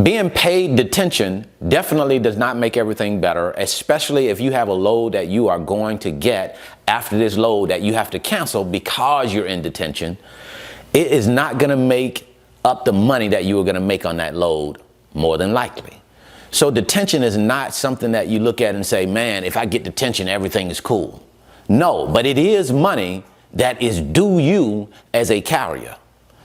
Being paid detention definitely does not make everything better, especially if you have a load that you are going to get after this load that you have to cancel because you're in detention. It is not going to make up the money that you were going to make on that load, more than likely. So detention is not something that you look at and say, man, if I get detention, everything is cool. No, but it is money that is due you as a carrier.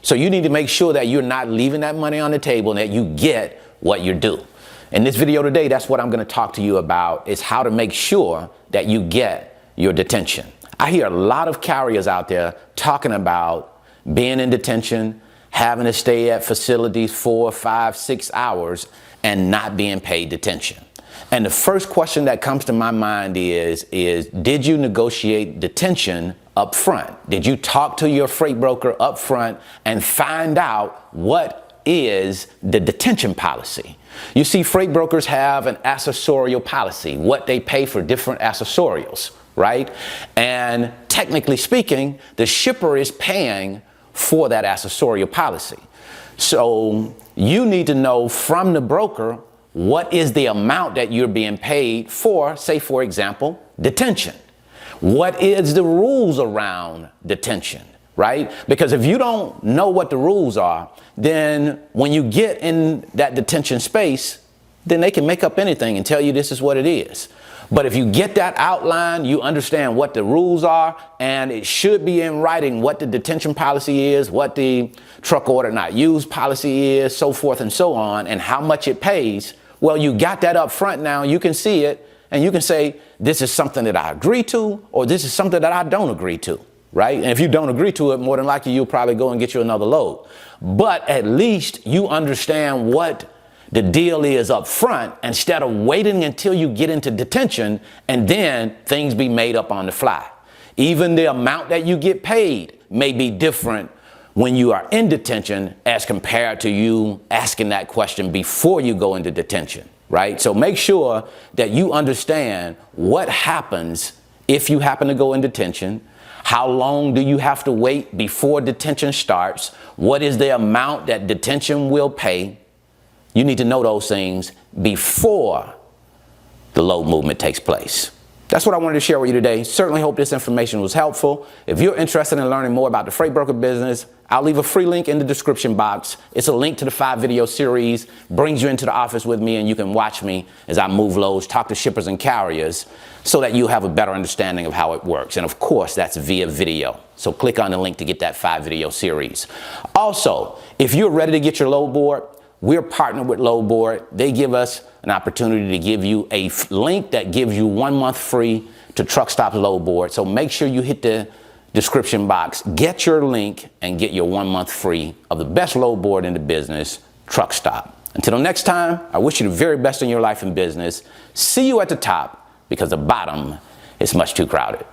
So you need to make sure that you're not leaving that money on the table and that you get what you're due. In this video today, that's what I'm going to talk to you about, is how to make sure that you get your detention. I hear a lot of carriers out there talking about being in detention, having to stay at facilities 4, 5, 6 hours and not being paid detention. And the first question that comes to my mind is did you negotiate detention up front? Did you talk to your freight broker up front and find out what is the detention policy? You see, freight brokers have an accessorial policy, what they pay for different accessorials, right? And technically speaking, the shipper is paying for that accessorial policy. So you need to know from the broker what is the amount that you're being paid for, say, for example, detention. What is the rules around detention, right? Because if you don't know what the rules are, then when you get in that detention space, then they can make up anything and tell you this is what it is. But if you get that outline, you understand what the rules are, and it should be in writing what the detention policy is, what the truck order not used policy is, so forth and so on, and how much it pays. Well, you got that up front now. You can see it, and you can say, this is something that I agree to, or this is something that I don't agree to, right? And if you don't agree to it, more than likely, you'll probably go and get you another load. But at least you understand what the deal is up front, instead of waiting until you get into detention and then things be made up on the fly. Even the amount that you get paid may be different when you are in detention as compared to you asking that question before you go into detention, right? So make sure that you understand what happens if you happen to go in detention. How long do you have to wait before detention starts? What is the amount that detention will pay? You need to know those things before the load movement takes place. That's what I wanted to share with you today. Certainly hope this information was helpful. If you're interested in learning more about the freight broker business, I'll leave a free link in the description box. It's a link to the 5-video series, brings you into the office with me, and you can watch me as I move loads, talk to shippers and carriers, so that you have a better understanding of how it works. And of course, that's via video. So click on the link to get that 5-video series. Also, if you're ready to get your load board, we're partnered with LOADBOARD. They give us an opportunity to give you a link that gives you 1 month free to TRUCKSTOP LOADBOARD. So make sure you hit the description box, get your link, and get your 1 month free of the best load board in the business, TRUCKSTOP. Until next time, I wish you the very best in your life and business. See you at the top, because the bottom is much too crowded.